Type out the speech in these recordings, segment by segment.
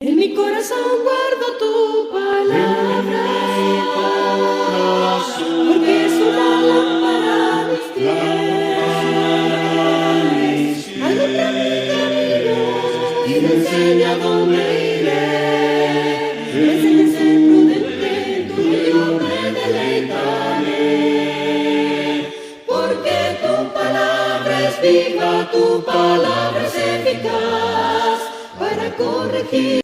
En mi corazón guardo tu palabra, porque es una lámpara a mis pies, alumbra mi camino y me enseña dónde iré. Me enseñas a ser prudente, tú y yo me deleitaré, porque tu palabra es viva, tu palabra es eficaz para corregir.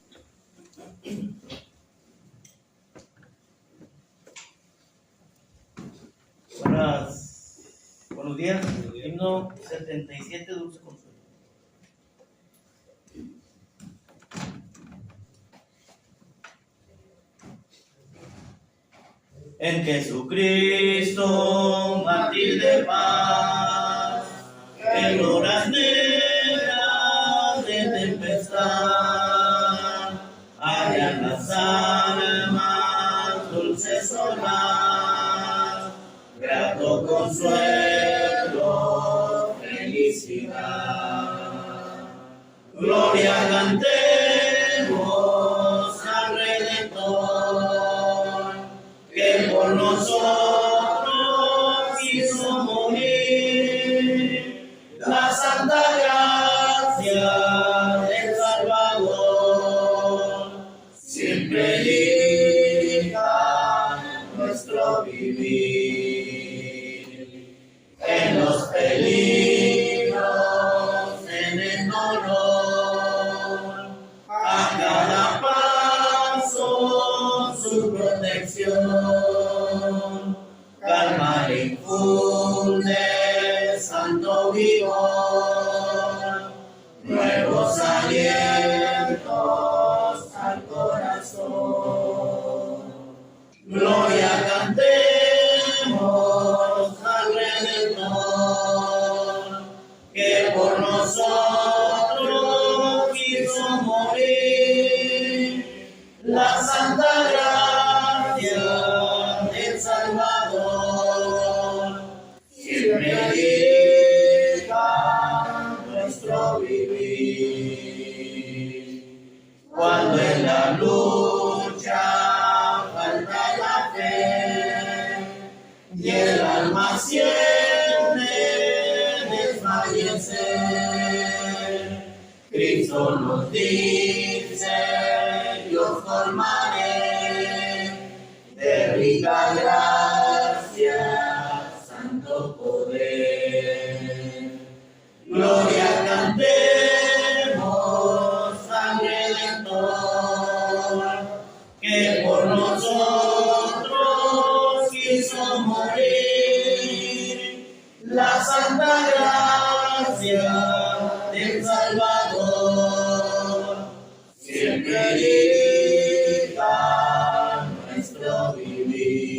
Buenos días, himno 77, Dulce Consuelo. En Jesucristo, mártir de paz, en horas negras de tempestad, hallan las almas dulces olas, grato consuelo, felicidad. Gloria cantemos al Redentor, que por nosotros quiso morir. La santa gracia del Salvador siempre dirija nuestro vivir. En los peligros, en el dolor, a cada paso su protección. Calma infunde santo vigor, nuevos alientos al corazón. Gloria cantemos al Redentor, que por nosotros quiso morir. La santa gracia del Salvador siempre dirija nuestro vivir. Cuando en la lucha falta la fe y el alma siente desfallecer, Cristo nos dice: yo os colmaré de rica gracia, santo poder. Gloria cantemos al Redentor, que por nosotros quiso morir. La santa gracia del Salvador siempre dirija nuestro vivir.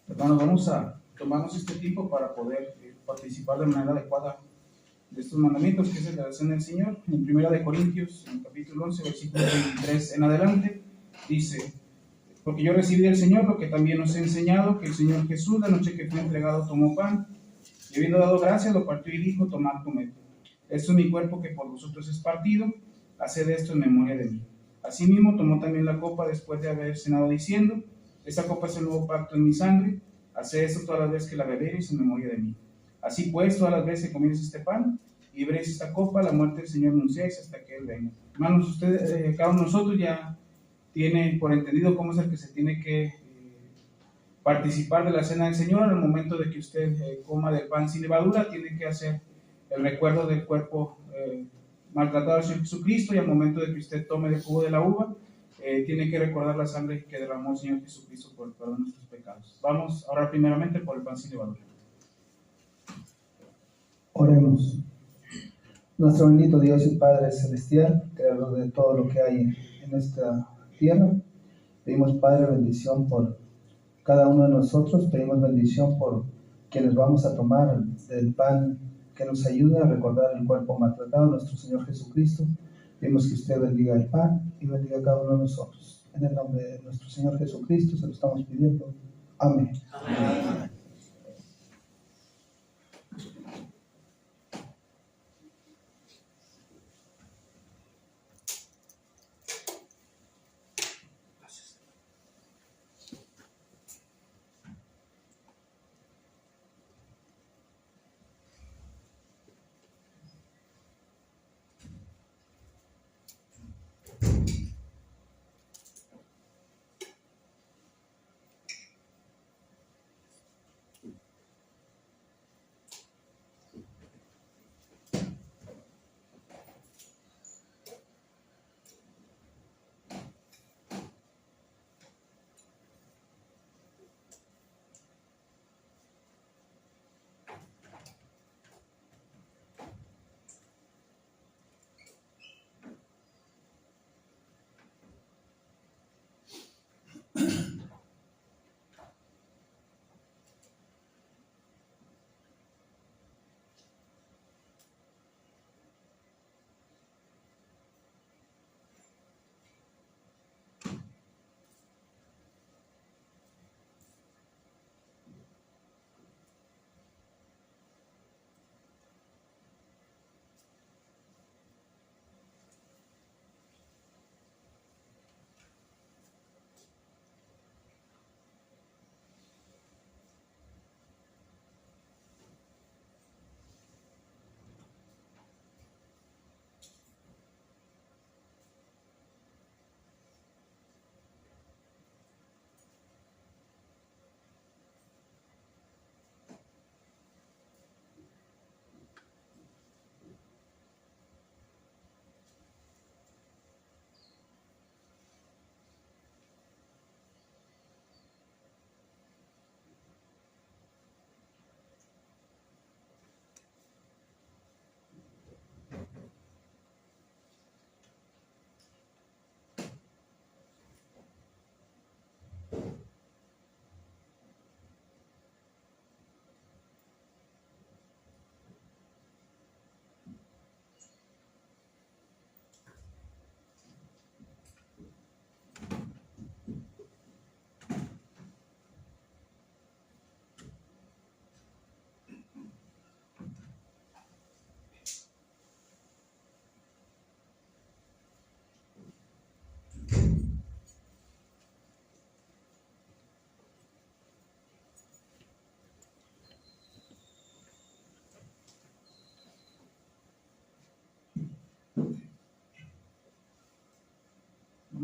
Hermanos, vamos a tomarnos este tiempo para poder participar de manera adecuada de estos mandamientos, que es la oración del Señor. En 1 Corintios, en capítulo 11, versículo 23 en adelante, dice: porque yo recibí del Señor lo que también os he enseñado, que el Señor Jesús, la noche que fue entregado, tomó pan, y habiendo dado gracias, lo partió y dijo: tomad, comed. Esto es mi cuerpo que por vosotros es partido, haced esto en memoria de mí. Asimismo tomó también la copa después de haber cenado, diciendo: esta copa es el nuevo pacto en mi sangre, haced esto todas las veces que la bebereis en memoria de mí. Así pues, todas las veces que comiereis este pan y beberéis esta copa, la muerte del Señor anunciáis hasta que Él venga. Hermanos, ustedes, cada uno de nosotros ya tiene por entendido cómo es el que se tiene que participar de la cena del Señor. Al momento de que usted coma del pan sin levadura, tiene que hacer el recuerdo del cuerpo maltratado del Señor Jesucristo, y al momento de que usted tome del jugo de la uva, tiene que recordar la sangre que derramó el Señor Jesucristo por el perdón de nuestros pecados. Vamos a orar primeramente por el pan sin levadura. Oremos. Nuestro bendito Dios y Padre Celestial, creador de todo lo que hay en esta tierra, pedimos, Padre, bendición por cada uno de nosotros, pedimos bendición por quienes vamos a tomar del pan que nos ayuda a recordar el cuerpo maltratado de nuestro Señor Jesucristo. Pedimos que usted bendiga el pan y bendiga a cada uno de nosotros. En el nombre de nuestro Señor Jesucristo se lo estamos pidiendo. Amén. Amén.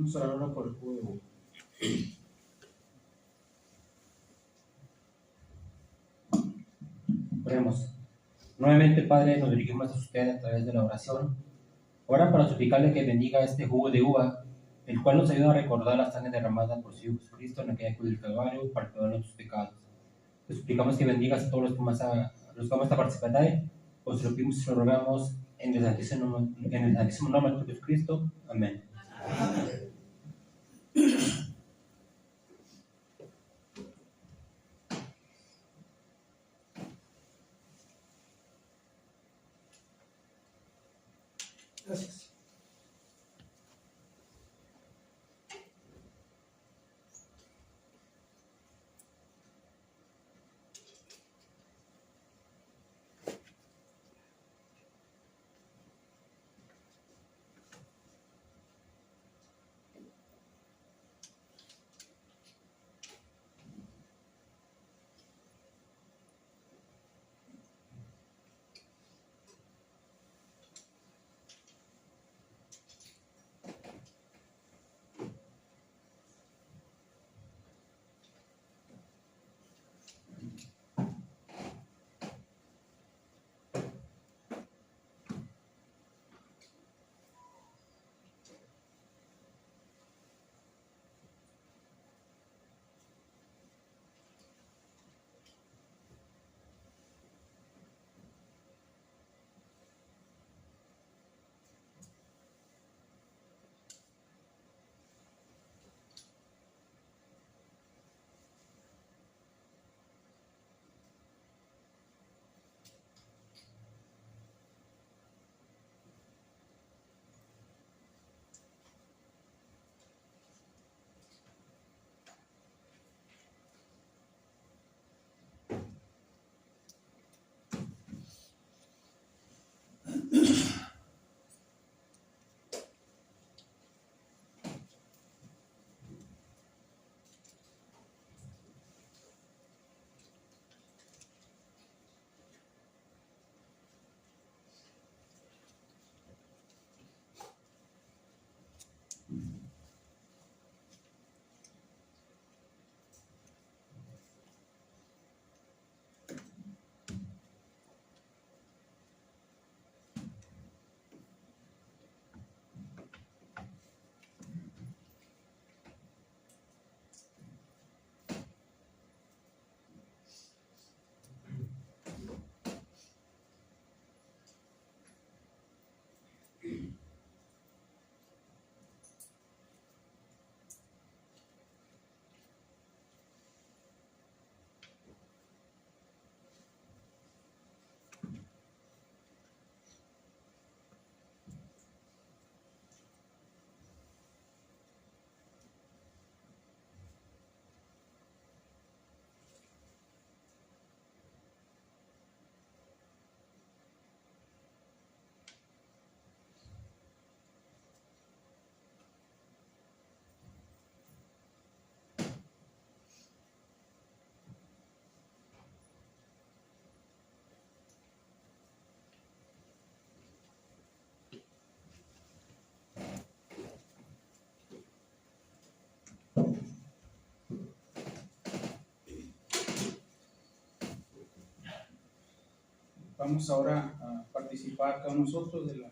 Vamos a orar ahora por el jugo de uva. Oremos. Nuevamente, Padre, nos dirigimos a usted a través de la oración. Ahora para suplicarle que bendiga este jugo de uva, el cual nos ayuda a recordar la sangre derramada por su Hijo Jesucristo en aquella cruz del Calvario para perdonar nuestros pecados. Te suplicamos que bendigas a todos los que vamos a participar, os lo pedimos y lo rogamos en el santísimo nombre de Jesucristo. Amén. Gracias. Vamos ahora a participar cada uno de nosotros de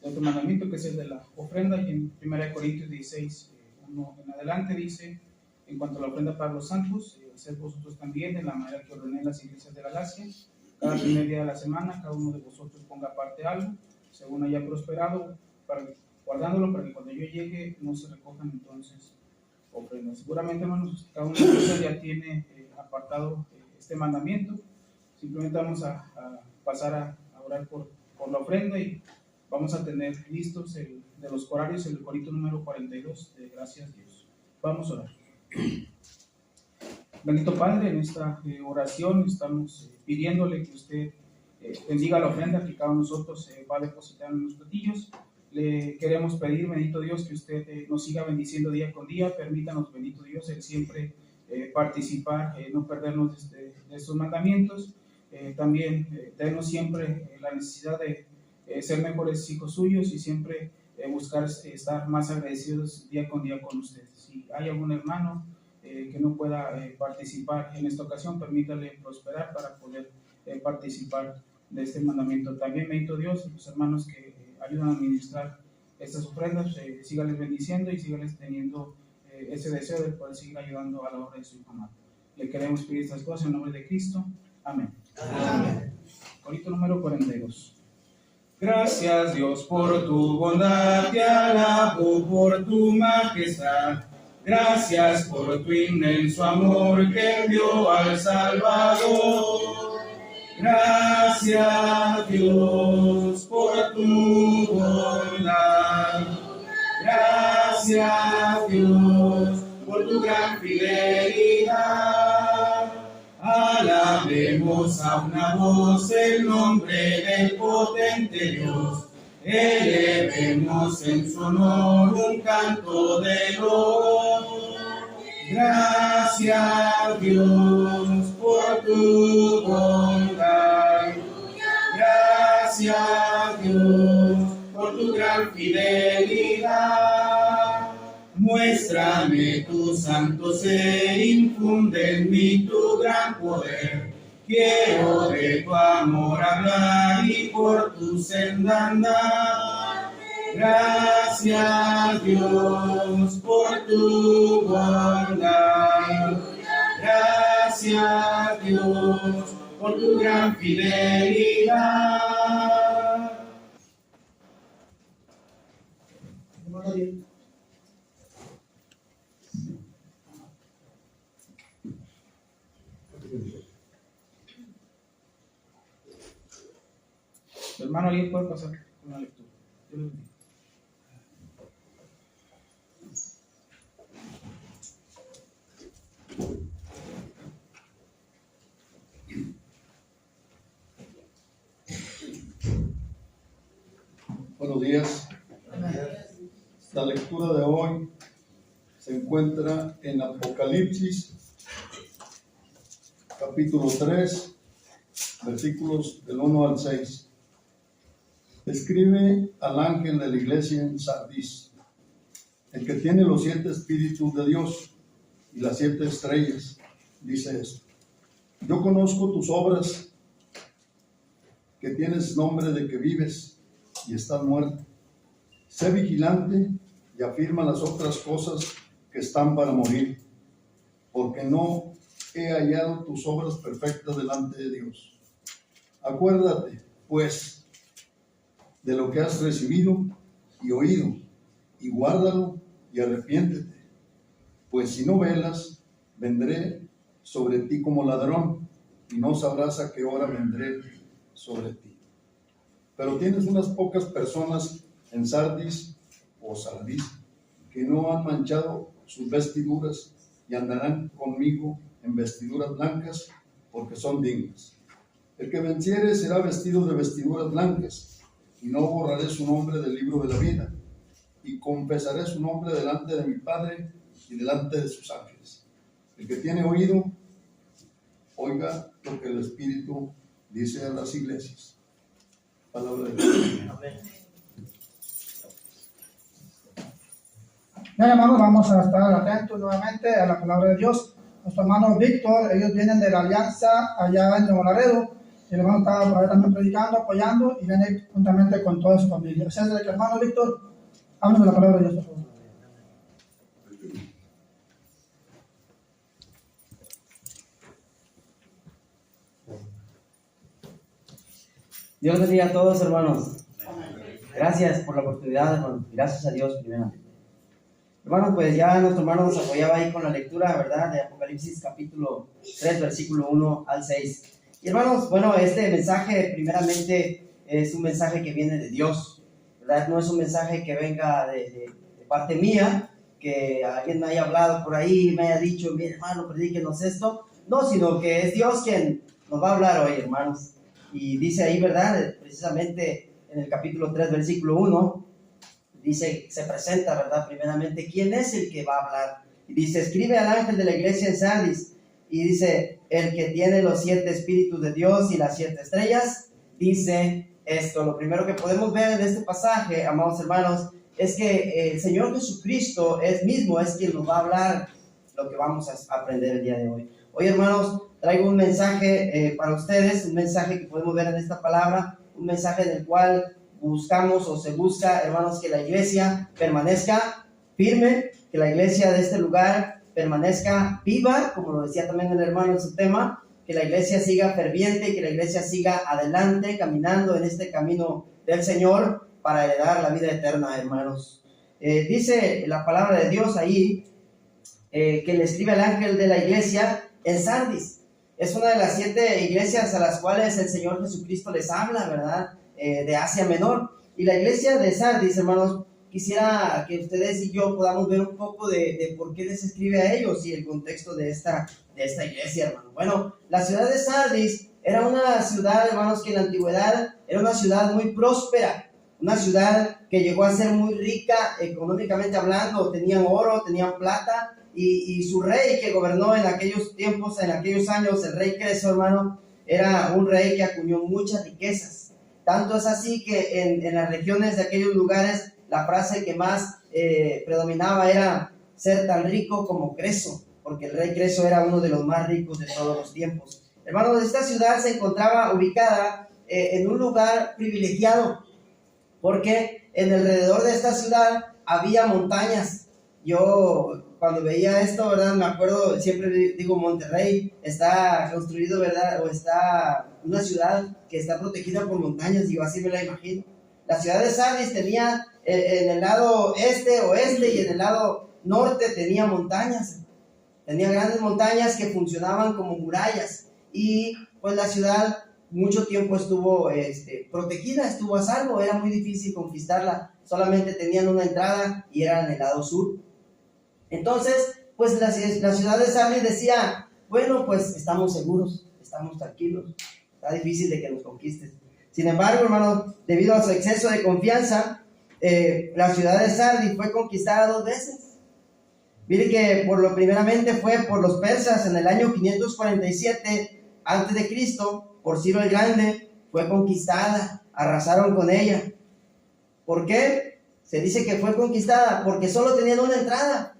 otro mandamiento, que es el de la ofrenda. Y en 1 Corintios 16, 1 en adelante dice: en cuanto a la ofrenda para los santos, haced vosotros también de la manera que ordené en las iglesias de Galacia. Cada primer día de la semana, cada uno de vosotros ponga aparte algo, según haya prosperado, guardándolo para que cuando yo llegue no se recojan entonces ofrendas. Seguramente, hermanos, cada uno de ustedes ya tiene apartado este mandamiento. Simplemente vamos a pasar a orar por la ofrenda, y vamos a tener listos de los corarios el corito número 42 de Gracias Dios. Vamos a orar. Bendito Padre, en esta oración estamos pidiéndole que usted bendiga la ofrenda que cada uno de nosotros va a depositar en los platillos. Le queremos pedir, bendito Dios, que usted nos siga bendiciendo día con día. Permítanos, bendito Dios, el siempre participar, no perdernos de estos mandamientos. También denos siempre la necesidad de ser mejores hijos suyos, y siempre buscar estar más agradecidos día con día con ustedes. Si hay algún hermano que no pueda participar en esta ocasión, permítale prosperar para poder participar de este mandamiento. También, bendito Dios, los hermanos que ayudan a administrar estas ofrendas, sígales bendiciendo y sígales teniendo ese deseo de poder seguir ayudando a la obra de su Hijo amado. Le queremos pedir estas cosas en nombre de Cristo. Amén. Amén. Corito número 42. Gracias, Dios, por tu bondad, te alabo por tu majestad. Gracias por tu inmenso amor que envió al Salvador. Gracias, Dios, por tu bondad. Gracias, Dios, por tu gran fidelidad. Alabemos a una voz el nombre del potente Dios. Elevemos en su honor un canto de loor. Gracias, Dios, por tu bondad. Gracias, Dios, por tu gran fidelidad. Muéstrame tu santo ser, infunde en mí tu gran poder. Quiero de tu amor hablar y por tu senda andar. Gracias, Dios, por tu bondad. Gracias, Dios, por tu gran fidelidad. Hermano, alguien puede pasar con la lectura. Dios les bendiga. Buenos días. La lectura de hoy se encuentra en Apocalipsis, capítulo 3, versículos del 1 al 6. Escribe al ángel de la iglesia en Sardis, el que tiene los 7 espíritus de Dios y las 7 estrellas, dice esto: yo conozco tus obras, que tienes nombre de que vives y estás muerto. Sé vigilante y afirma las otras cosas que están para morir, porque no he hallado tus obras perfectas delante de Dios. Acuérdate, pues, de lo que has recibido y oído, y guárdalo y arrepiéntete, pues si no velas, vendré sobre ti como ladrón, y no sabrás a qué hora vendré sobre ti. Pero tienes unas pocas personas en Sardis o Sardis que no han manchado sus vestiduras y andarán conmigo en vestiduras blancas, porque son dignas. El que venciere será vestido de vestiduras blancas, y no borraré su nombre del libro de la vida, y confesaré su nombre delante de mi Padre y delante de sus ángeles. El que tiene oído, oiga lo que el Espíritu dice a las iglesias. Palabra de Dios. Amén. Bien, hermanos, vamos a estar atentos nuevamente a la palabra de Dios. Nuestro hermano Víctor, ellos vienen de la Alianza allá en Nuevo Laredo, el hermano estaba por ahí también predicando, apoyando y viene juntamente con toda su familia. O sea, desde que hermano Víctor, háblanos de la palabra de Dios, por favor. Dios bendiga a todos, hermanos. Gracias por la oportunidad, hermano. Gracias a Dios, primeramente. Hermanos, pues ya nuestro hermano nos apoyaba ahí con la lectura, ¿verdad? De Apocalipsis capítulo 3, versículo 1 al 6. Y hermanos, bueno, este mensaje primeramente es un mensaje que viene de Dios, ¿verdad? No es un mensaje que venga de parte mía, que alguien me haya hablado por ahí, me haya dicho, mire hermano, predíquenos esto. No, sino que es Dios quien nos va a hablar hoy, hermanos. Y dice ahí, ¿verdad? Precisamente en el capítulo 3, versículo 1, dice, se presenta, ¿verdad? Primeramente, ¿quién es el que va a hablar? Y dice, escribe al ángel de la iglesia en Sardis. Y dice, el que tiene los 7 espíritus de Dios y las 7 estrellas, dice esto. Lo primero que podemos ver en este pasaje, amados hermanos, es que el Señor Jesucristo es quien nos va a hablar lo que vamos a aprender el día de hoy. Hoy, hermanos, traigo un mensaje para ustedes, un mensaje que podemos ver en esta palabra, un mensaje en el cual buscamos o se busca, hermanos, que la iglesia permanezca firme, que la iglesia de este lugar permanezca viva, como lo decía también el hermano en su tema, que la iglesia siga ferviente, que la iglesia siga adelante, caminando en este camino del Señor para heredar la vida eterna, hermanos. Dice la palabra de Dios ahí, que le escribe el ángel de la iglesia en Sardis. Es una de las 7 iglesias a las cuales el Señor Jesucristo les habla, ¿verdad? De Asia Menor. Y la iglesia de Sardis, hermanos, quisiera que ustedes y yo podamos ver un poco de por qué les escribe a ellos y el contexto de esta iglesia, hermano. Bueno, la ciudad de Sardis era una ciudad, hermanos, que en la antigüedad era una ciudad muy próspera, una ciudad que llegó a ser muy rica económicamente hablando, tenían oro, tenían plata, y su rey que gobernó en aquellos tiempos, en aquellos años, el rey Creso, hermano, era un rey que acuñó muchas riquezas. Tanto es así que en las regiones de aquellos lugares, la frase que más predominaba era ser tan rico como Creso, porque el rey Creso era uno de los más ricos de todos los tiempos. Hermanos, esta ciudad se encontraba ubicada en un lugar privilegiado, porque en alrededor de esta ciudad había montañas. Yo cuando veía esto, ¿verdad? Me acuerdo, siempre digo, Monterrey está construido, ¿verdad? O está una ciudad que está protegida por montañas, yo así me la imagino. La ciudad de Sardis tenía en el lado oeste y en el lado norte tenía montañas. Tenía grandes montañas que funcionaban como murallas. Y pues la ciudad mucho tiempo estuvo protegida, estuvo a salvo, era muy difícil conquistarla. Solamente tenían una entrada y era en el lado sur. Entonces, pues la ciudad de Sardis decía, bueno, pues estamos seguros, estamos tranquilos, está difícil de que nos conquistes. Sin embargo, hermano, debido a su exceso de confianza, la ciudad de Sardis fue conquistada 2 veces. Mire que primeramente fue por los persas en el año 547 a.C., por Ciro el Grande, fue conquistada, arrasaron con ella. ¿Por qué? Se dice que fue conquistada porque solo tenían una entrada.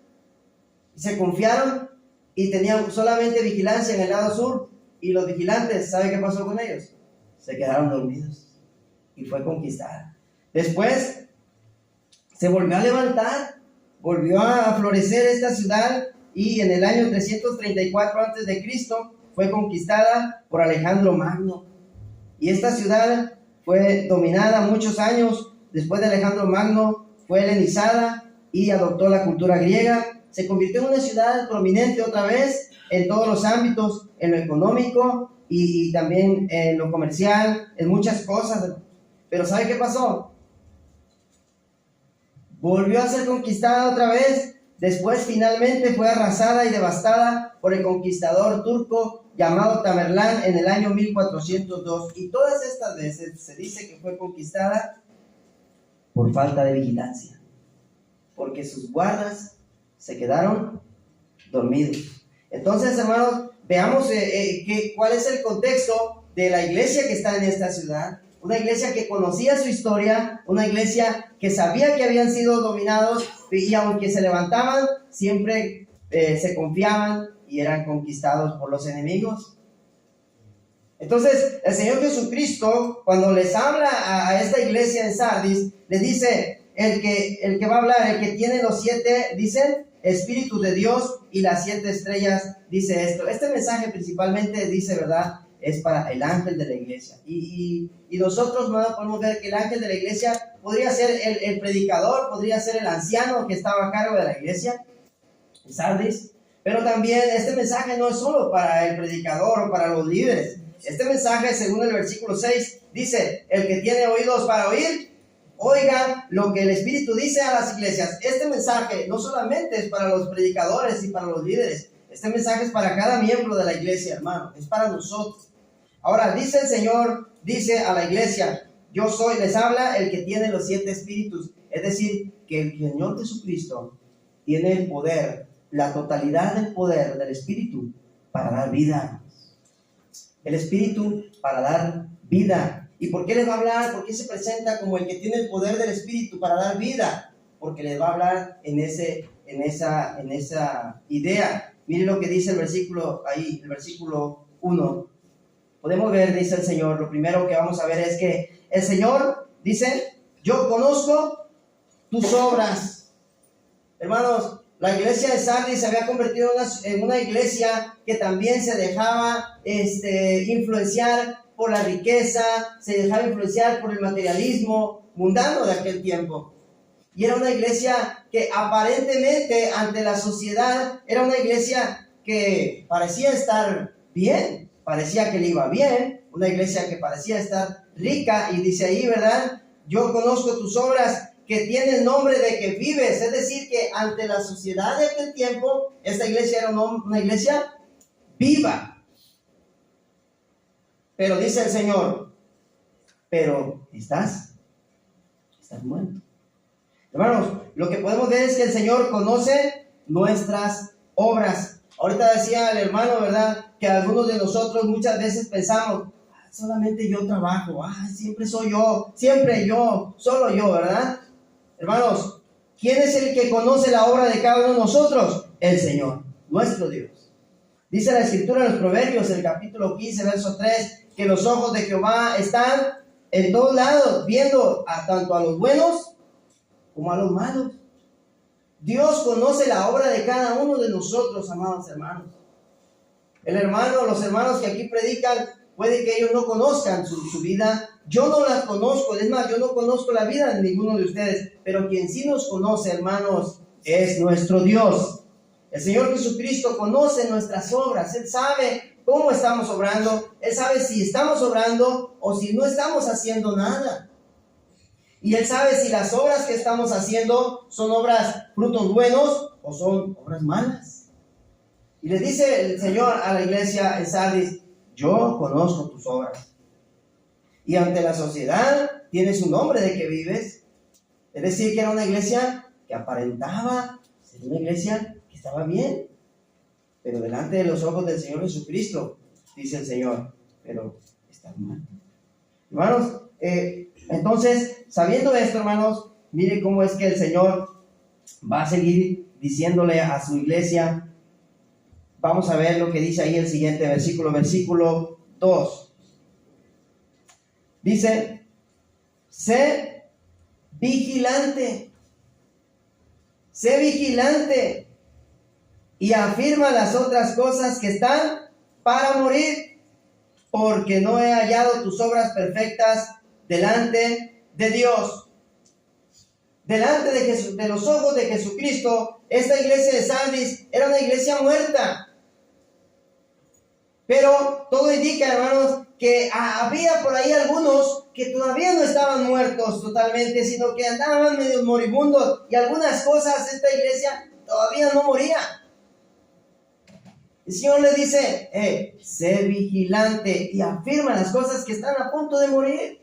Se confiaron y tenían solamente vigilancia en el lado sur, y los vigilantes, ¿sabe qué pasó con ellos? Se quedaron dormidos y fue conquistada. Después se volvió a levantar, volvió a florecer esta ciudad, y en el año 334 a.C. fue conquistada por Alejandro Magno. Y esta ciudad fue dominada muchos años. Después de Alejandro Magno fue helenizada y adoptó la cultura griega. Se convirtió en una ciudad prominente otra vez en todos los ámbitos, en lo económico y también en lo comercial, en muchas cosas. Pero ¿sabe qué pasó? Volvió a ser conquistada otra vez. Después finalmente fue arrasada y devastada por el conquistador turco llamado Tamerlán en el año 1402. Y todas estas veces se dice que fue conquistada por falta de vigilancia, porque sus guardas se quedaron dormidos. Entonces, hermanos, veamos cuál es el contexto de la iglesia que está en esta ciudad. Una iglesia que conocía su historia, una iglesia que sabía que habían sido dominados, y aunque se levantaban, siempre se confiaban y eran conquistados por los enemigos. Entonces, el Señor Jesucristo, cuando les habla a esta iglesia en Sardis, le dice, el que va a hablar, el que tiene los 7, dicen, Espíritu de Dios y las 7 estrellas, dice esto. Este mensaje principalmente dice, ¿verdad?, es para el ángel de la iglesia. Y nosotros, hermano, podemos ver que el ángel de la iglesia podría ser el predicador, podría ser el anciano que estaba a cargo de la iglesia en Sardis. Pero también este mensaje no es solo para el predicador o para los líderes. Este mensaje, según el versículo 6, dice, el que tiene oídos para oír, oiga lo que el Espíritu dice a las iglesias. Este mensaje no solamente es para los predicadores y para los líderes. Este mensaje es para cada miembro de la iglesia, hermano. Es para nosotros. Ahora, dice el Señor, dice a la iglesia, yo soy, les habla el que tiene los 7 espíritus. Es decir, que el Señor Jesucristo tiene el poder, la totalidad del poder del Espíritu para dar vida. El Espíritu para dar vida. ¿Y por qué les va a hablar? ¿Por qué se presenta como el que tiene el poder del Espíritu para dar vida? Porque les va a hablar en esa idea. Miren lo que dice el versículo ahí, el versículo 1. Podemos ver, dice el Señor, lo primero que vamos a ver es que el Señor dice, yo conozco tus obras. Hermanos, la iglesia de Sardis se había convertido en una iglesia que también se dejaba influenciar por la riqueza, se dejaba influenciar por el materialismo mundano de aquel tiempo. Y era una iglesia que aparentemente ante la sociedad era una iglesia que parecía estar bien, parecía que le iba bien, una iglesia que parecía estar rica, y dice ahí, ¿verdad? Yo conozco tus obras, que tienen nombre de que vives. Es decir, que ante la sociedad de aquel tiempo, esta iglesia era una iglesia viva. Pero dice el Señor, pero estás muerto. Hermanos, lo que podemos ver es que el Señor conoce nuestras obras. Ahorita decía el hermano, ¿verdad?, que algunos de nosotros muchas veces pensamos, solamente yo trabajo, siempre soy yo, siempre yo, solo yo, ¿verdad? Hermanos, ¿quién es el que conoce la obra de cada uno de nosotros? El Señor, nuestro Dios. Dice la Escritura en los Proverbios, el capítulo 15, verso 3, que los ojos de Jehová están en todos lados, viendo tanto a los buenos como a los malos. Dios conoce la obra de cada uno de nosotros, amados hermanos. Los hermanos que aquí predican, puede que ellos no conozcan su vida. Yo no la conozco, es más, yo no conozco la vida de ninguno de ustedes, pero quien sí nos conoce, hermanos, es nuestro Dios. El Señor Jesucristo conoce nuestras obras. Él sabe cómo estamos obrando. Él sabe si estamos obrando o si no estamos haciendo nada. Y Él sabe si las obras que estamos haciendo son obras, frutos buenos o son obras malas. Y le dice el Señor a la iglesia en Sardis, yo conozco tus obras. Y ante la sociedad tienes un nombre de que vives. Es decir, que era una iglesia que aparentaba ser una iglesia que estaba bien. Pero delante de los ojos del Señor Jesucristo, dice el Señor, pero está mal. Hermanos, entonces, sabiendo esto, hermanos, mire cómo es que el Señor va a seguir diciéndole a su iglesia. Vamos a ver lo que dice ahí el siguiente versículo 2. Dice, sé vigilante y afirma las otras cosas que están para morir, porque no he hallado tus obras perfectas delante de Dios. Delante de los ojos de Jesucristo, esta iglesia de Sardis era una iglesia muerta. Pero todo indica, hermanos, que había por ahí algunos que todavía no estaban muertos totalmente, sino que andaban medio moribundos, y algunas cosas esta iglesia todavía no moría. El Señor le dice, sé vigilante y afirma las cosas que están a punto de morir.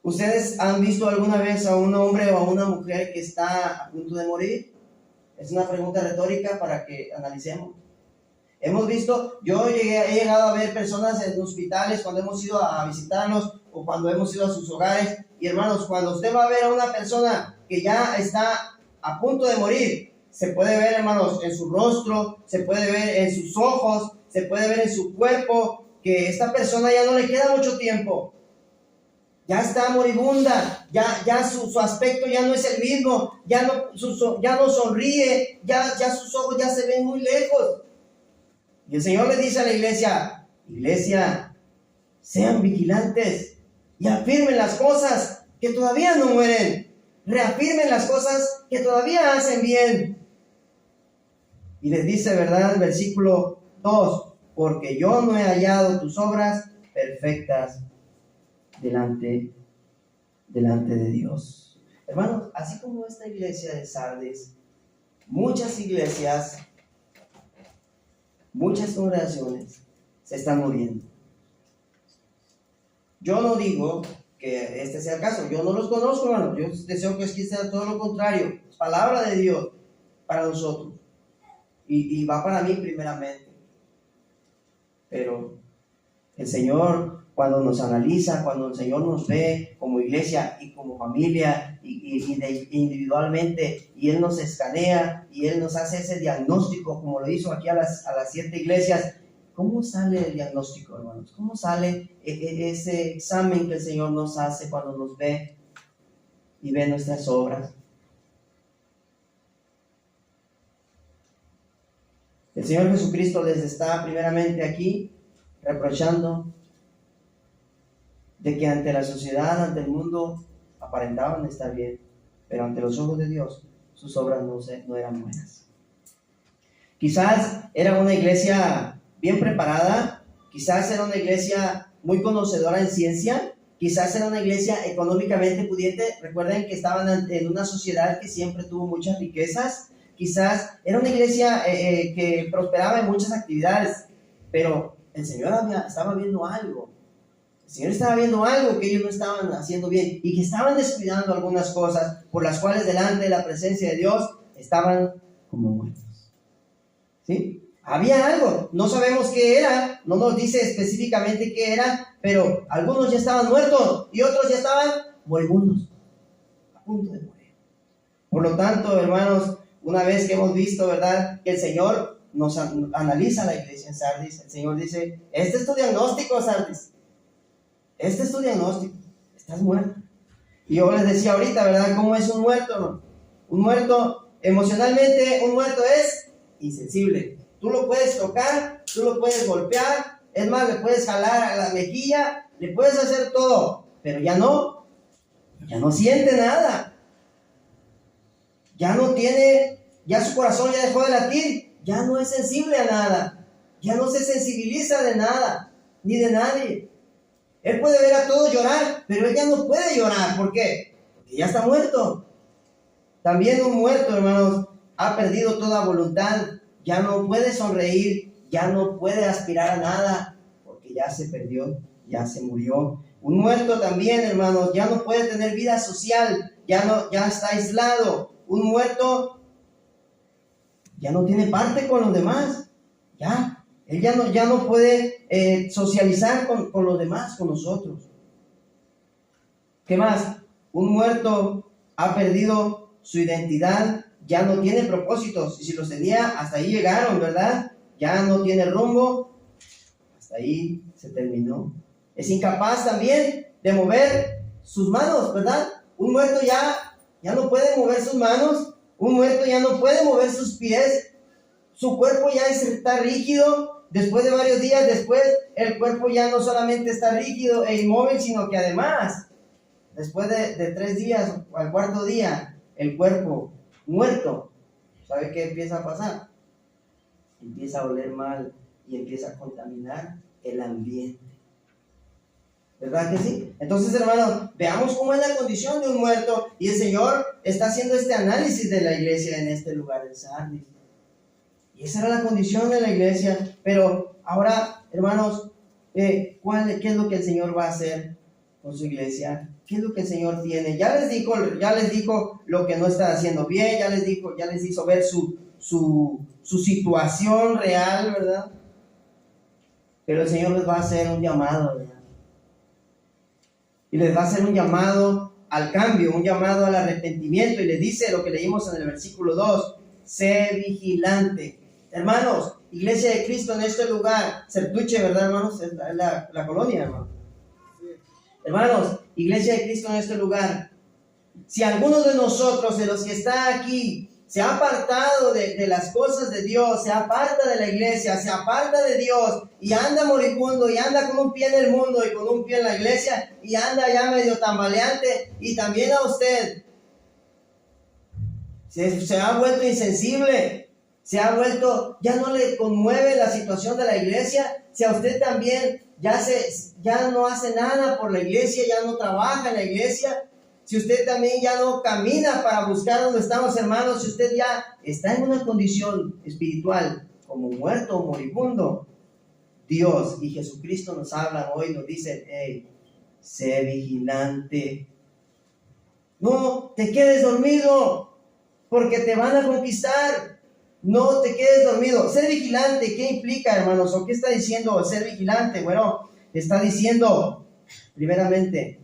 ¿Ustedes han visto alguna vez a un hombre o a una mujer que está a punto de morir? Es una pregunta retórica para que analicemos. Hemos visto, he llegado a ver personas en hospitales cuando hemos ido a visitarlos o cuando hemos ido a sus hogares. Y hermanos, cuando usted va a ver a una persona que ya está a punto de morir, se puede ver, hermanos, en su rostro, se puede ver en sus ojos, se puede ver en su cuerpo, que esta persona ya no le queda mucho tiempo. Ya está moribunda, ya su aspecto ya no es el mismo, ya no sonríe, ya sus ojos ya se ven muy lejos. Y el Señor le dice a la iglesia: iglesia, sean vigilantes y afirmen las cosas que todavía no mueren, reafirmen las cosas que todavía hacen bien. Y les dice, ¿verdad? El versículo 2: porque yo no he hallado tus obras perfectas delante de Dios. Hermanos, así como esta iglesia de Sardis, muchas iglesias, muchas congregaciones se están muriendo. Yo no digo que este sea el caso, yo no los conozco, hermanos. Yo deseo que aquí sea todo lo contrario. Es palabra de Dios para nosotros y va para mí primeramente. Pero el Señor, cuando nos analiza, cuando el Señor nos ve como iglesia y como familia y individualmente, y Él nos escanea y Él nos hace ese diagnóstico, como lo hizo aquí a las 7 iglesias, ¿cómo sale el diagnóstico, hermanos? ¿Cómo sale ese examen que el Señor nos hace cuando nos ve y ve nuestras obras? El Señor Jesucristo les está primeramente aquí reprochando de que ante la sociedad, ante el mundo, aparentaban estar bien, pero ante los ojos de Dios, sus obras no eran buenas. Quizás era una iglesia bien preparada, quizás era una iglesia muy conocedora en ciencia, quizás era una iglesia económicamente pudiente. Recuerden que estaban en una sociedad que siempre tuvo muchas riquezas. Quizás era una iglesia que prosperaba en muchas actividades, pero el Señor estaba viendo algo. El Señor estaba viendo algo que ellos no estaban haciendo bien y que estaban descuidando algunas cosas por las cuales delante de la presencia de Dios estaban como muertos. ¿Sí? Había algo, no sabemos qué era, no nos dice específicamente qué era, pero algunos ya estaban muertos y otros ya estaban moribundos, a punto de morir. Por lo tanto, hermanos, una vez que hemos visto, ¿verdad?, que el Señor nos analiza la iglesia en Sardis, el Señor dice: este es tu diagnóstico, Sardis, este es tu diagnóstico, estás muerto. Y yo les decía ahorita, ¿verdad?, ¿cómo es un muerto, no? Un muerto, emocionalmente, un muerto es insensible. Tú lo puedes tocar, tú lo puedes golpear, es más, le puedes jalar a la mejilla, le puedes hacer todo, pero ya no siente nada. Ya no tiene, ya su corazón ya dejó de latir, ya no es sensible a nada, ya no se sensibiliza de nada, ni de nadie. Él puede ver a todos llorar, pero él ya no puede llorar. ¿Por qué? Porque ya está muerto. También un muerto, hermanos, ha perdido toda voluntad, ya no puede sonreír, ya no puede aspirar a nada, porque ya se perdió, ya se murió. Un muerto también, hermanos, ya no puede tener vida social, ya está aislado. Un muerto ya no tiene parte con los demás, él ya no puede socializar con los demás, con nosotros. ¿Qué más? Un muerto ha perdido su identidad, ya no tiene propósitos, y si los tenía, hasta ahí llegaron, ¿verdad? Ya no tiene rumbo, hasta ahí se terminó. Es incapaz también de mover sus manos, ¿verdad? Un muerto ya no puede mover sus manos, un muerto ya no puede mover sus pies, su cuerpo ya está rígido. Después de varios días después, el cuerpo ya no solamente está rígido e inmóvil, sino que además, después de 3 días o al 4.º día, el cuerpo muerto, ¿sabe qué empieza a pasar? Empieza a oler mal y empieza a contaminar el ambiente. ¿Verdad que sí? Entonces, hermanos, veamos cómo es la condición de un muerto, y el Señor está haciendo este análisis de la iglesia en este lugar en Sardis. Y esa era la condición de la iglesia. Pero ahora, hermanos, ¿qué es lo que el Señor va a hacer con su iglesia? ¿Qué es lo que el Señor tiene? Ya les dijo lo que no está haciendo bien, ya les hizo ver su situación real, ¿verdad? Pero el Señor les va a hacer un llamado, ¿verdad? Y les va a hacer un llamado al cambio, un llamado al arrepentimiento, y les dice lo que leímos en el versículo 2: sé vigilante. Hermanos, Iglesia de Cristo en este lugar, Sertuche, ¿verdad, hermanos? Es la colonia, hermanos. Hermanos, Iglesia de Cristo en este lugar. Si alguno de nosotros, de los que está aquí, se ha apartado de las cosas de Dios, se aparta de la iglesia, se aparta de Dios y anda moribundo y anda con un pie en el mundo y con un pie en la iglesia y anda ya medio tambaleante, y también a usted se ha vuelto insensible, se ha vuelto, ya no le conmueve la situación de la iglesia. Si a usted también ya no hace nada por la iglesia, ya no trabaja en la iglesia, si usted también ya no camina para buscar donde están los hermanos, si usted ya está en una condición espiritual como muerto o moribundo, Dios y Jesucristo nos hablan hoy, nos dicen: hey, sé vigilante. No te quedes dormido, porque te van a conquistar. No te quedes dormido. Ser vigilante, ¿qué implica, hermanos? ¿O qué está diciendo ser vigilante? Bueno, está diciendo, primeramente,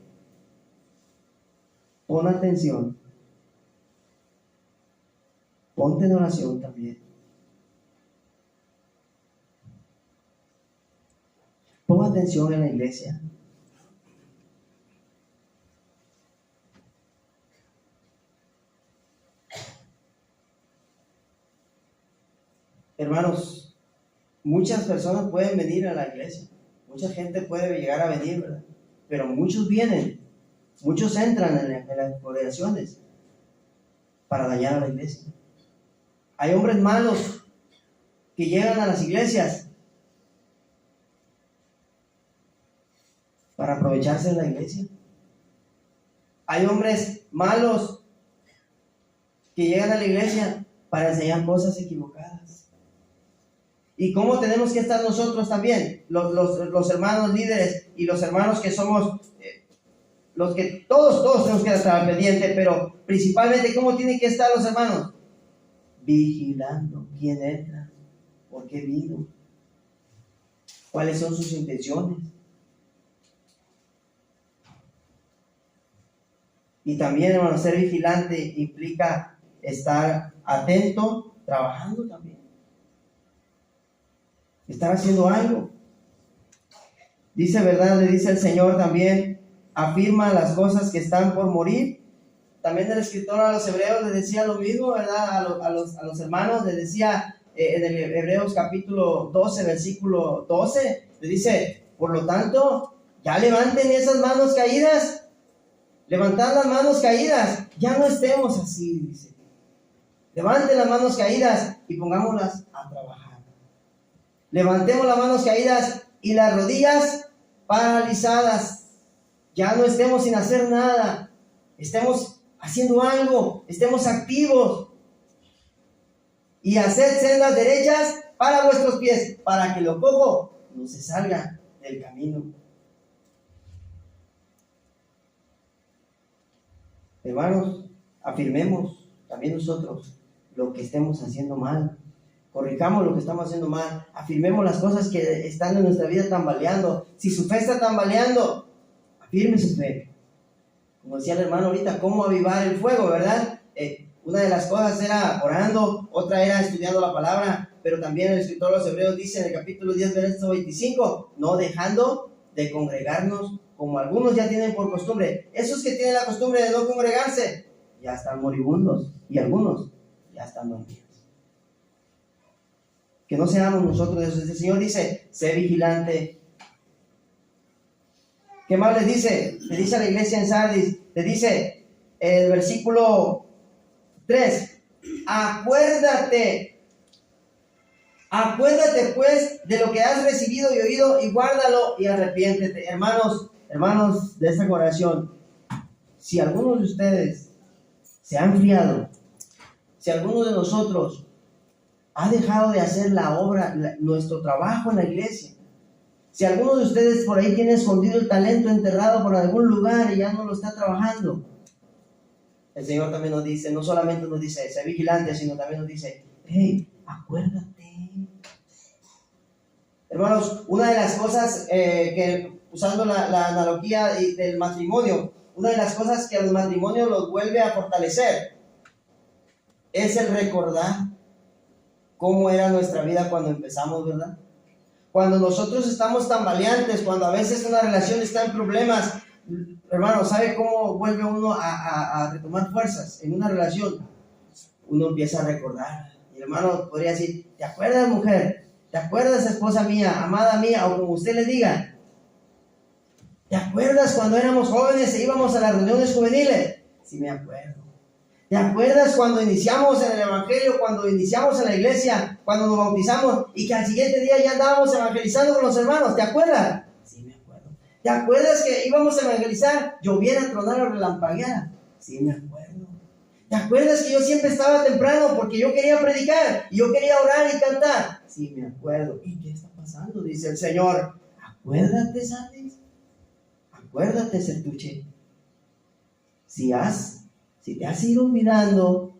pon atención. Ponte en oración también. Pon atención en la iglesia. Hermanos, muchas personas pueden venir a la iglesia. Mucha gente puede llegar a venir, ¿verdad? Pero muchos vienen. Muchos entran en las congregaciones para dañar a la iglesia. Hay hombres malos que llegan a las iglesias para aprovecharse de la iglesia. Hay hombres malos que llegan a la iglesia para enseñar cosas equivocadas. ¿Y cómo tenemos que estar nosotros también? Los hermanos líderes y los hermanos que somos... los que todos tenemos que estar pendientes, pero principalmente, ¿cómo tienen que estar los hermanos? Vigilando quién entra, por qué vino, cuáles son sus intenciones. Y también, hermanos, ser vigilante implica estar atento, trabajando también, estar haciendo algo. Dice, ¿verdad? Le dice el Señor también, afirma las cosas que están por morir. También el escritor a los hebreos les decía lo mismo, ¿verdad? A los hermanos les decía en el Hebreos capítulo 12, versículo 12, les dice: por lo tanto, ya levanten esas manos caídas, levantad las manos caídas, ya no estemos así, dice. Levanten las manos caídas y pongámoslas a trabajar. Levantemos las manos caídas y las rodillas paralizadas. Ya no estemos sin hacer nada, estemos haciendo algo, estemos activos. Y haced sendas derechas para vuestros pies, para que lo cojo no se salga del camino. Hermanos, afirmemos también nosotros lo que estemos haciendo mal. Corrijamos lo que estamos haciendo mal. Afirmemos las cosas que están en nuestra vida tambaleando. Si su fe está tambaleando, afirme su fe. Como decía el hermano ahorita, cómo avivar el fuego, ¿verdad? Una de las cosas era orando, otra era estudiando la palabra, pero también el escritor de los Hebreos dice en el capítulo 10, verso 25, no dejando de congregarnos como algunos ya tienen por costumbre. Esos que tienen la costumbre de no congregarse ya están moribundos y algunos ya están dormidos. Que no seamos nosotros de esos. El Señor dice, sé vigilante. ¿Qué más les dice? Le dice a la iglesia en Sardis, le dice el versículo 3, acuérdate pues de lo que has recibido y oído y guárdalo y arrepiéntete. Hermanos de esta congregación, si alguno de ustedes se ha enfriado, si alguno de nosotros ha dejado de hacer la obra, nuestro trabajo en la iglesia, si alguno de ustedes por ahí tiene escondido el talento enterrado por algún lugar y ya no lo está trabajando, el Señor también nos dice, no solamente nos dice, sé vigilante, sino también nos dice, hey, acuérdate. Hermanos, una de las cosas que, usando la analogía del matrimonio, una de las cosas que a los matrimonios los vuelve a fortalecer es el recordar. cómo era nuestra vida cuando empezamos, ¿verdad? Cuando nosotros estamos tambaleantes, cuando a veces una relación está en problemas, hermano, ¿sabe cómo vuelve uno a retomar fuerzas en una relación? Uno empieza a recordar. Mi hermano podría decir, ¿te acuerdas, mujer? ¿Te acuerdas, esposa mía, amada mía, o como usted le diga? ¿Te acuerdas cuando éramos jóvenes e íbamos a las reuniones juveniles? Sí, me acuerdo. ¿Te acuerdas cuando iniciamos en el evangelio, cuando iniciamos en la iglesia, cuando nos bautizamos y que al siguiente día ya andábamos evangelizando con los hermanos? ¿Te acuerdas? Sí, me acuerdo. ¿Te acuerdas que íbamos a evangelizar, lloviera, tronara o relampagueara? Sí, me acuerdo. ¿Te acuerdas que yo siempre estaba temprano porque yo quería predicar y yo quería orar y cantar? Sí, me acuerdo. ¿Y qué está pasando? Dice el Señor. Acuérdate, Sardis. Acuérdate, Sertuche. Si te has ido olvidando,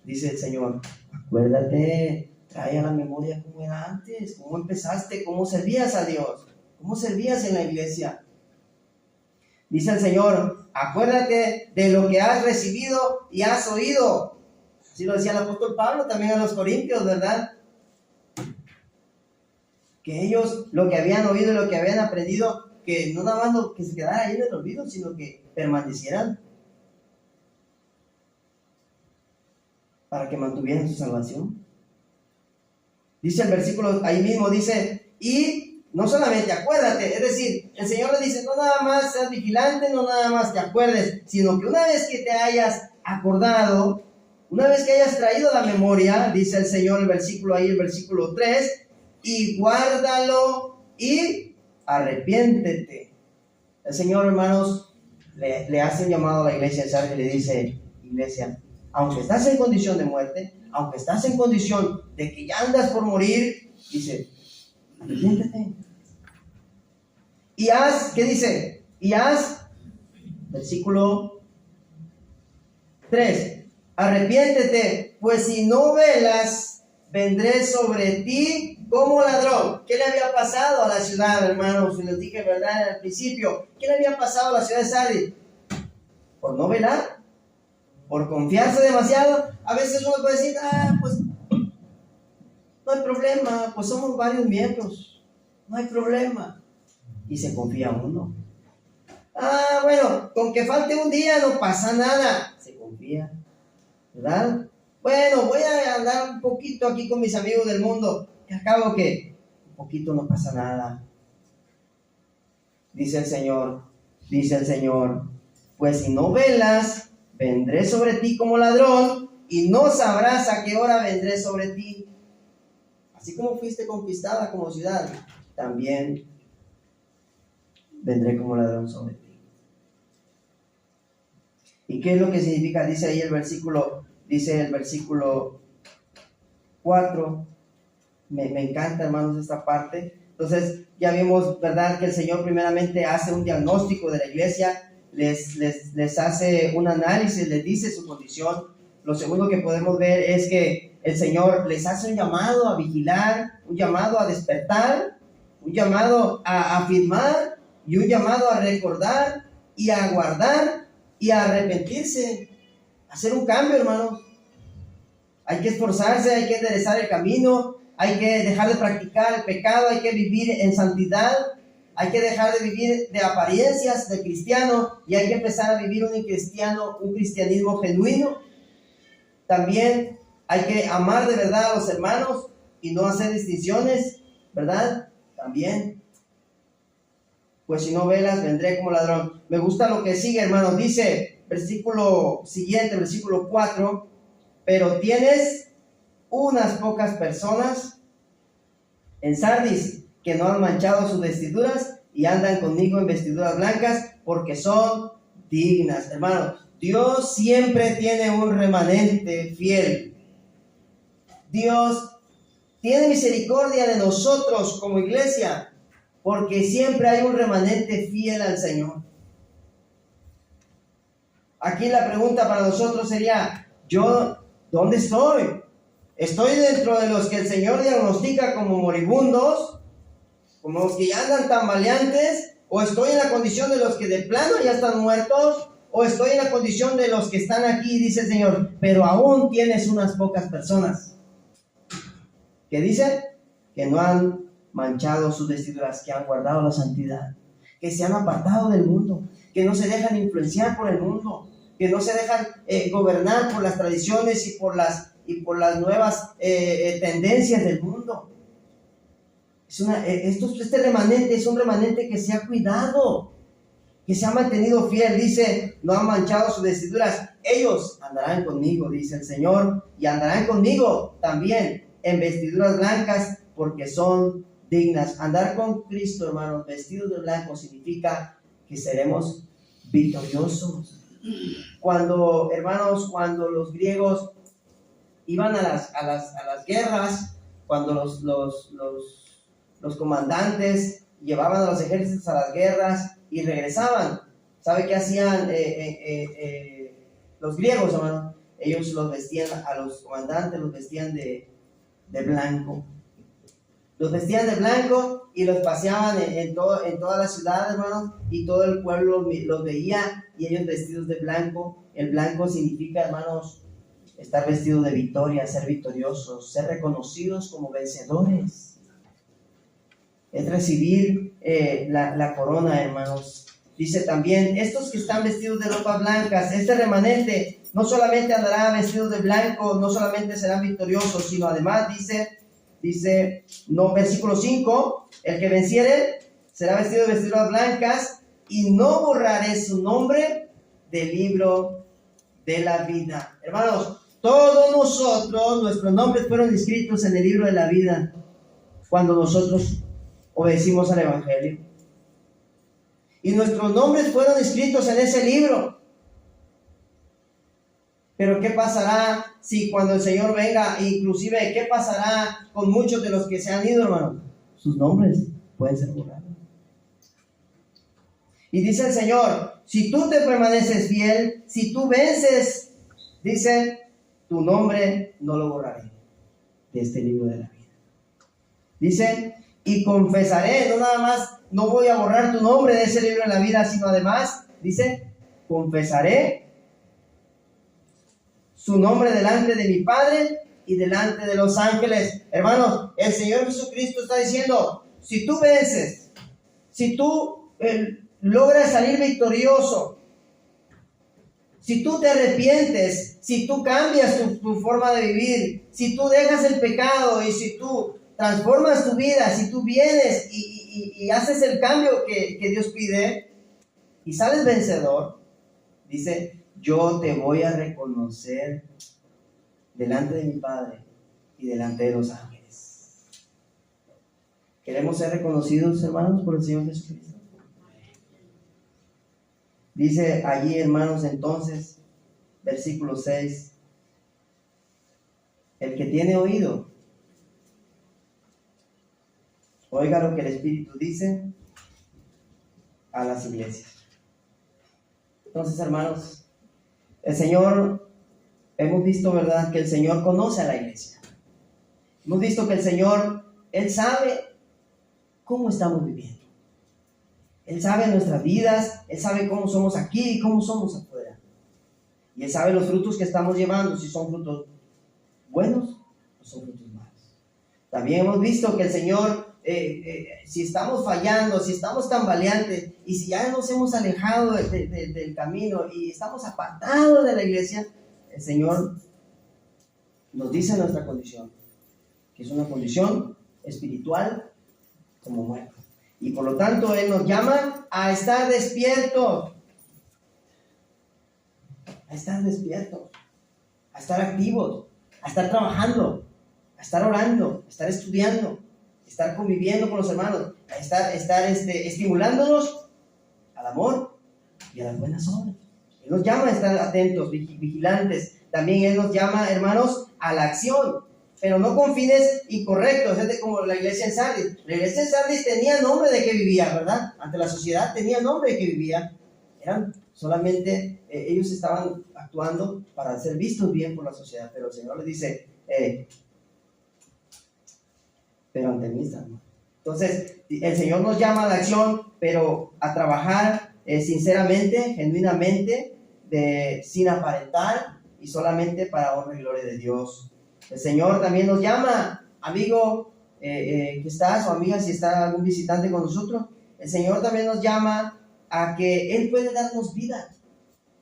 dice el Señor, acuérdate, trae a la memoria cómo era antes, cómo empezaste, cómo servías a Dios, cómo servías en la iglesia. Dice el Señor, acuérdate de lo que has recibido y has oído. Así lo decía el apóstol Pablo también a los Corintios, ¿verdad? Que ellos lo que habían oído y lo que habían aprendido, que no nada más que se quedara ahí en el olvido, sino que permanecieran para que mantuvieran su salvación. Dice el versículo, ahí mismo dice, y no solamente acuérdate, es decir, el Señor le dice, no nada más seas vigilante, no nada más te acuerdes, sino que una vez que te hayas acordado, una vez que hayas traído la memoria, dice el Señor, el versículo 3, y guárdalo y arrepiéntete. El Señor, hermanos, le hace un llamado a la iglesia de Sardis y le dice, iglesia, aunque estás en condición de muerte, aunque estás en condición de que ya andas por morir, dice, arrepiéntete. Y haz, ¿qué dice? Y haz, versículo 3, arrepiéntete, pues si no velas, vendré sobre ti como ladrón. ¿Qué le había pasado a la ciudad, hermanos? Les dije, ¿verdad? Al principio, ¿qué le había pasado a la ciudad de Sardis? Por no velar, por confiarse demasiado. A veces uno puede decir, pues no hay problema, pues somos varios miembros, no hay problema. Y se confía uno. Bueno, con que falte un día no pasa nada. Se confía, ¿verdad? Bueno, voy a andar un poquito aquí con mis amigos del mundo. Y acabo que un poquito no pasa nada. Dice el Señor, pues si no velas, vendré sobre ti como ladrón y no sabrás a qué hora vendré sobre ti. Así como fuiste conquistada como ciudad, también vendré como ladrón sobre ti. ¿Y qué es lo que significa? Dice ahí el versículo 4. Me encanta, hermanos, esta parte. Entonces, ya vimos, ¿verdad?, que el Señor primeramente hace un diagnóstico de la iglesia, les hace un análisis, les dice su condición. Lo segundo que podemos ver es que el Señor les hace un llamado a vigilar, un llamado a despertar, un llamado a afirmar y un llamado a recordar y a guardar y a arrepentirse, hacer un cambio, hermanos. Hay que esforzarse, hay que enderezar el camino, hay que dejar de practicar el pecado, hay que vivir en santidad, hay que dejar de vivir de apariencias de cristiano y hay que empezar a vivir un cristianismo genuino. También hay que amar de verdad a los hermanos y no hacer distinciones, ¿verdad? También, pues si no velas, vendré como ladrón. Me gusta lo que sigue, hermanos. Dice, versículo 4, pero tienes unas pocas personas en Sardis que no han manchado sus vestiduras y andan conmigo en vestiduras blancas porque son dignas. Hermanos, Dios siempre tiene un remanente fiel. Dios tiene misericordia de nosotros como iglesia porque siempre hay un remanente fiel al Señor. Aquí la pregunta para nosotros sería, ¿yo dónde estoy? ¿Estoy dentro de los que el Señor diagnostica como moribundos, como los que ya andan tambaleantes? ¿O estoy en la condición de los que de plano ya están muertos? ¿O estoy en la condición de los que están aquí? Dice el Señor, pero aún tienes unas pocas personas. ¿Qué dice? Que no han manchado sus vestiduras, que han guardado la santidad, que se han apartado del mundo, que no se dejan influenciar por el mundo, que no se dejan gobernar por las tradiciones y por las nuevas tendencias del mundo. Este remanente es un remanente que se ha cuidado, que se ha mantenido fiel. Dice, no han manchado sus vestiduras. Ellos andarán conmigo, dice el Señor, y andarán conmigo también en vestiduras blancas, porque son dignas. Andar con Cristo, hermanos, vestidos de blanco, significa que seremos victoriosos. Cuando, hermanos, cuando los griegos iban a las guerras, cuando los comandantes llevaban a los ejércitos a las guerras y regresaban, ¿sabe qué hacían los griegos, hermano? Ellos los vestían, a los comandantes los vestían de blanco. Los vestían de blanco y los paseaban en toda la ciudad, hermanos, y todo el pueblo los veía, y ellos vestidos de blanco. El blanco significa, hermanos, estar vestido de victoria, ser victoriosos, ser reconocidos como vencedores. Es recibir la corona, hermanos. Dice también, estos que están vestidos de ropas blancas, este remanente, no solamente andará vestidos de blanco, no solamente serán victoriosos, sino además dice, no, versículo 5, el que venciere será vestido de vestiduras blancas, y no borraré su nombre del libro de la vida. Hermanos, todos nosotros, nuestros nombres fueron inscritos en el libro de la vida cuando nosotros obedecimos al Evangelio. Y nuestros nombres fueron escritos en ese libro. Pero ¿qué pasará si cuando el Señor venga? Inclusive, ¿qué pasará con muchos de los que se han ido, hermano? Sus nombres pueden ser borrados. Y dice el Señor, si tú te permaneces fiel, si tú vences, dice, tu nombre no lo borraré de este libro de la vida. Dice, y confesaré, no nada más, no voy a borrar tu nombre de ese libro de la vida, sino además, dice, confesaré su nombre delante de mi Padre y delante de los ángeles. Hermanos, el Señor Jesucristo está diciendo, si tú vences, si tú logras salir victorioso, si tú te arrepientes, si tú cambias tu forma de vivir, si tú dejas el pecado y si tú transformas tu vida, si tú vienes y haces el cambio que Dios pide y sales vencedor, dice, yo te voy a reconocer delante de mi Padre y delante de los ángeles. ¿Queremos ser reconocidos, hermanos, por el Señor Jesucristo? Dice allí, hermanos, entonces, versículo 6, el que tiene oído, oiga lo que el Espíritu dice a las iglesias. Entonces, hermanos, el Señor, hemos visto, ¿verdad?, que el Señor conoce a la iglesia. Hemos visto que el Señor, Él sabe cómo estamos viviendo. Él sabe nuestras vidas, Él sabe cómo somos aquí y cómo somos afuera. Y Él sabe los frutos que estamos llevando, si son frutos buenos o son frutos malos. También hemos visto que el Señor, si estamos fallando, si estamos tambaleantes y si ya nos hemos alejado del camino y estamos apartados de la iglesia, el Señor nos dice nuestra condición, que es una condición espiritual como muertos. Y por lo tanto Él nos llama a estar despiertos, a estar activos, a estar trabajando, a estar orando, a estar estudiando, a estar conviviendo con los hermanos, a estar estimulándonos al amor y a las buenas obras. Él nos llama a estar atentos, vigilantes. También Él nos llama, hermanos, a la acción, pero no con fines incorrectos, es como la iglesia en Sardis. La iglesia en Sardis tenía nombre de que vivía, ¿verdad? Ante la sociedad tenía nombre de que vivía. Eran solamente, ellos estaban actuando para ser vistos bien por la sociedad, pero el Señor les dice, pero ante mí están. Entonces, el Señor nos llama a la acción, pero a trabajar sinceramente, genuinamente, sin aparentar y solamente para honra y gloria de Dios. El Señor también nos llama amigo que estás, o amiga, si está algún visitante con nosotros, el Señor también nos llama a que Él puede darnos vida.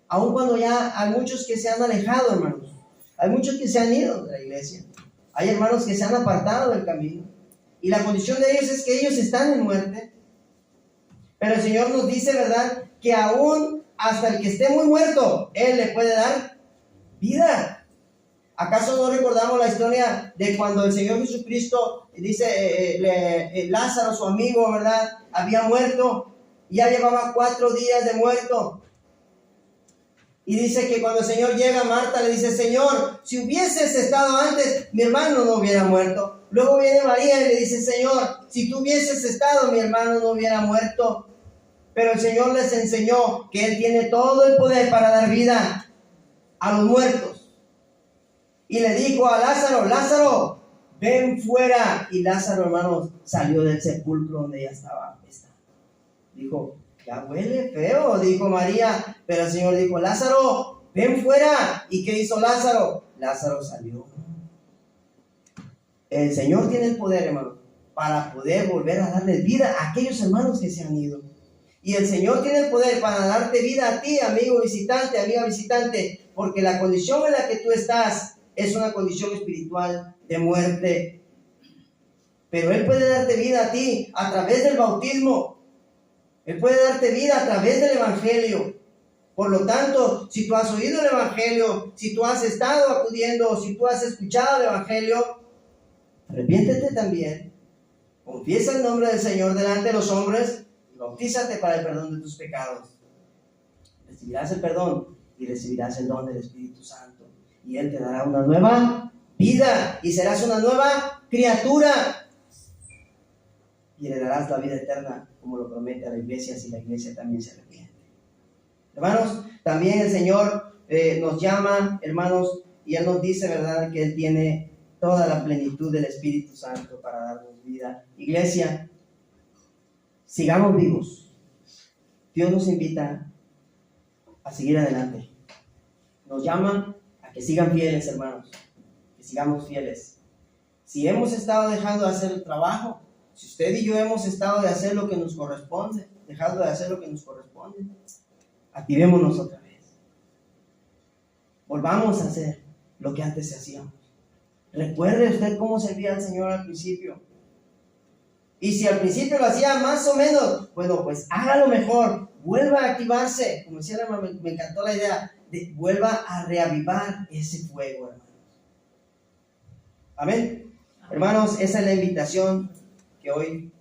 Aun cuando ya hay muchos que se han alejado, hermanos. Hay muchos que se han ido de la iglesia. Hay hermanos que se han apartado del camino. Y la condición de ellos es que ellos están en muerte. Pero el Señor nos dice, ¿verdad?, que aún hasta el que esté muy muerto, Él le puede dar vida. ¿Acaso no recordamos la historia de cuando el Señor Jesucristo dice, Lázaro, su amigo, ¿verdad?, había muerto, ya llevaba 4 días de muerto? Y dice que cuando el Señor llega, Marta le dice, Señor, si hubieses estado antes, mi hermano no hubiera muerto. Luego viene María y le dice, Señor, si tú hubieses estado, mi hermano no hubiera muerto. Pero el Señor les enseñó que Él tiene todo el poder para dar vida a los muertos. Y le dijo a Lázaro, Lázaro, ven fuera. Y Lázaro, hermanos, salió del sepulcro donde ella estaba. Dijo, ya huele feo, dijo María. Pero el Señor dijo, Lázaro, ven fuera. ¿Y qué hizo Lázaro? Lázaro salió. El Señor tiene el poder, hermano, para poder volver a darle vida a aquellos hermanos que se han ido. Y el Señor tiene el poder para darte vida a ti, amigo visitante, amiga visitante, porque la condición en la que tú estás es una condición espiritual de muerte. Pero Él puede darte vida a ti a través del bautismo. Él puede darte vida a través del Evangelio. Por lo tanto, si tú has oído el Evangelio, si tú has estado acudiendo, si tú has escuchado el Evangelio, arrepiéntete también. Confiesa el nombre del Señor delante de los hombres y bautízate para el perdón de tus pecados. Recibirás el perdón y recibirás el don del Espíritu Santo. Y Él te dará una nueva vida y serás una nueva criatura. Y heredarás la vida eterna, como lo promete a la iglesia, si la iglesia también se arrepiente. Hermanos, también el Señor nos llama, hermanos, y Él nos dice, ¿verdad?, que Él tiene toda la plenitud del Espíritu Santo para darnos vida. Iglesia, sigamos vivos. Dios nos invita a seguir adelante. Nos llama a que sigan fieles, hermanos, que sigamos fieles. Si hemos estado dejando de hacer el trabajo, si usted y yo hemos estado de hacer lo que nos corresponde, dejando de hacer lo que nos corresponde, activémonos otra vez. Volvamos a hacer lo que antes hacíamos. Recuerde usted cómo servía al Señor al principio. Y si al principio lo hacía más o menos, bueno, pues hágalo mejor. Vuelva a activarse. Como decía la hermana, me encantó la idea de vuelva a reavivar ese fuego, hermanos. Amén. Hermanos, esa es la invitación que hoy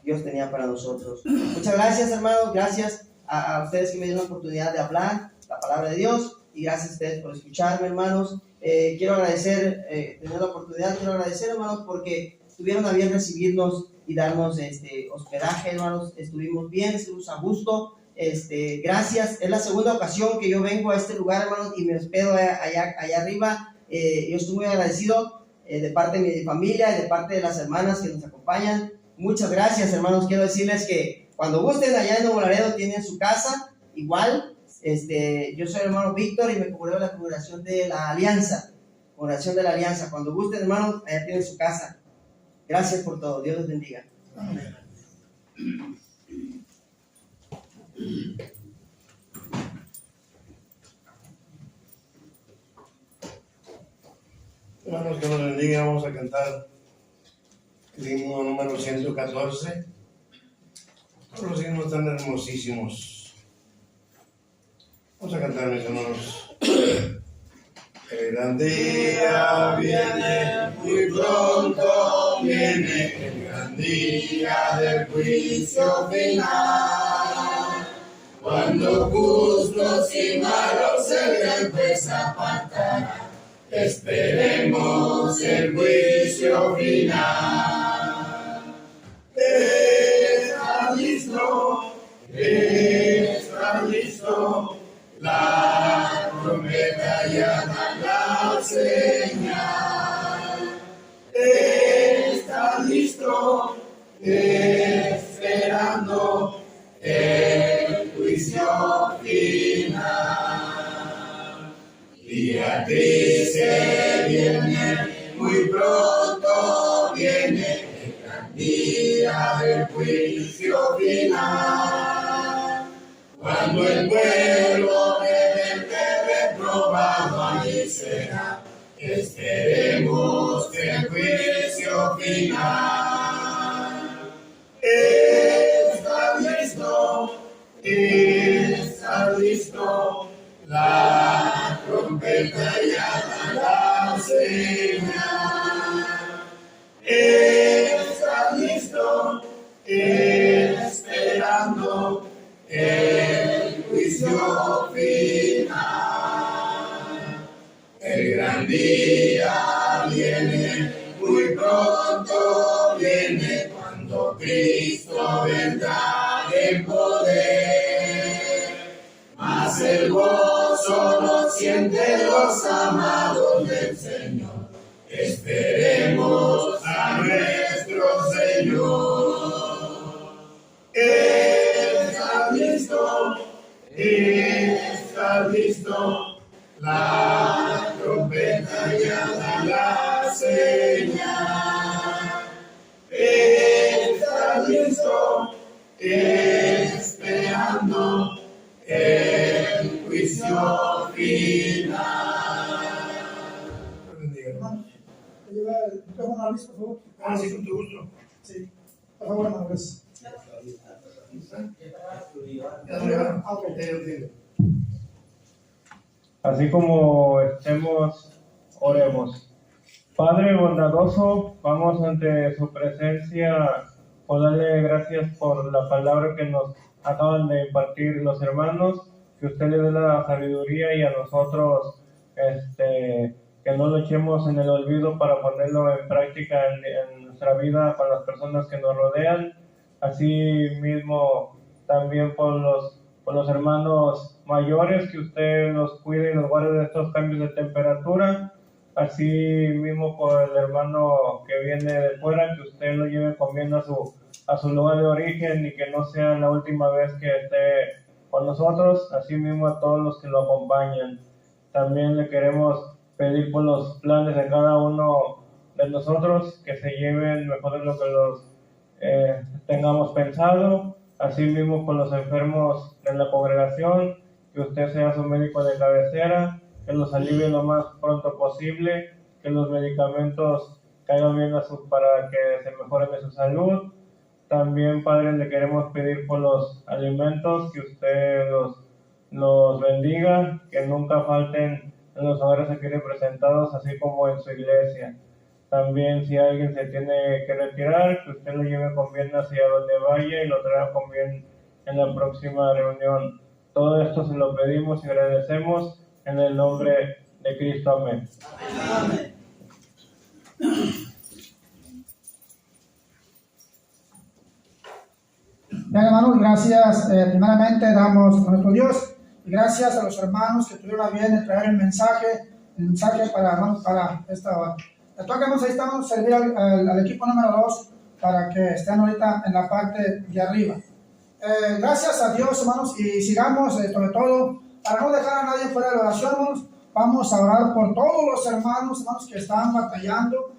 Dios tenía para nosotros. Muchas gracias, hermanos. Gracias a ustedes que me dieron la oportunidad de hablar la palabra de Dios. Y gracias a ustedes por escucharme, hermanos. Quiero agradecer, tener la oportunidad, hermanos, porque estuvieron a bien recibirnos y darnos hospedaje, hermanos. Estuvimos bien, estuvimos a gusto. Gracias. Es la segunda ocasión que yo vengo a este lugar, hermanos, y me hospedo allá arriba. Yo estoy muy agradecido de parte de mi familia y de parte de las hermanas que nos acompañan. Muchas gracias, hermanos. Quiero decirles que cuando gusten, allá en Nuevo Laredo tienen su casa, igual. Yo soy el hermano Víctor y me congrego en la congregación de la Alianza. Cuando gusten, hermanos, allá tienen su casa. Gracias por todo. Dios los bendiga. Amén. Hermanos, que nos bendiga. Vamos a cantar el himno número 114. Todos los himnos tan hermosísimos. Vamos a cantar, mis hermanos. El gran día viene, muy pronto viene, el gran día del juicio final. Cuando justos y malos el gran juez apartará, esperemos el juicio final. Está listo, la trompeta llama la señal. Está listo, esperando el juicio final. Día triste viene, muy pronto juicio final. Cuando el pueblo rebelde reprobado allí será, esperemos el juicio final. Está listo, la trompeta ya da la señal. Está listo, esperando el juicio final. El gran día viene, muy pronto viene, cuando Cristo vendrá en poder. Mas el gozo lo sienten los amados del Señor. Esperemos a nuestro Señor. Está listo, la trompeta ya da la señal. Está listo, esperando el juicio final. Hermano, ¿te lleva el micrófono a Luis, por favor? Ah, sí, con tu gusto. Sí. Por favor, hermano, gracias. Ya se le va. Ah, ok. Así como estemos, oremos. Padre bondadoso, vamos ante su presencia por darle gracias por la palabra que nos acaban de impartir los hermanos, que usted le dé la sabiduría y a nosotros que no lo echemos en el olvido para ponerlo en práctica en nuestra vida con las personas que nos rodean. Así mismo también por los hermanos mayores, que usted los cuide y los guarde de estos cambios de temperatura. Así mismo por el hermano que viene de fuera, que usted lo lleve con bien a su lugar de origen y que no sea la última vez que esté con nosotros. Así mismo a todos los que lo acompañan. También le queremos pedir por los planes de cada uno de nosotros, que se lleven mejor de lo que los tengamos pensado. Así mismo por los enfermos de la congregación, que usted sea su médico de cabecera, que los alivie lo más pronto posible, que los medicamentos caigan bien para que se mejoren de su salud. También, Padre, le queremos pedir por los alimentos, que usted los bendiga, que nunca falten en los hogares aquí representados, así como en su iglesia. También, si alguien se tiene que retirar, que usted lo lleve con bien hacia donde vaya y lo traiga con bien en la próxima reunión. Todo esto se lo pedimos y agradecemos en el nombre de Cristo. Amén. Amén. Bien, hermanos, gracias. Primeramente damos a nuestro Dios y gracias a los hermanos que tuvieron a bien traer el mensaje para, hermanos, para esta hora. Entonces, ahí estamos, servir al equipo número 2 para que estén ahorita en la parte de arriba. Gracias a Dios, hermanos, y sigamos, sobre todo, para no dejar a nadie fuera de la oración, hermanos, vamos a orar por todos los hermanos que están batallando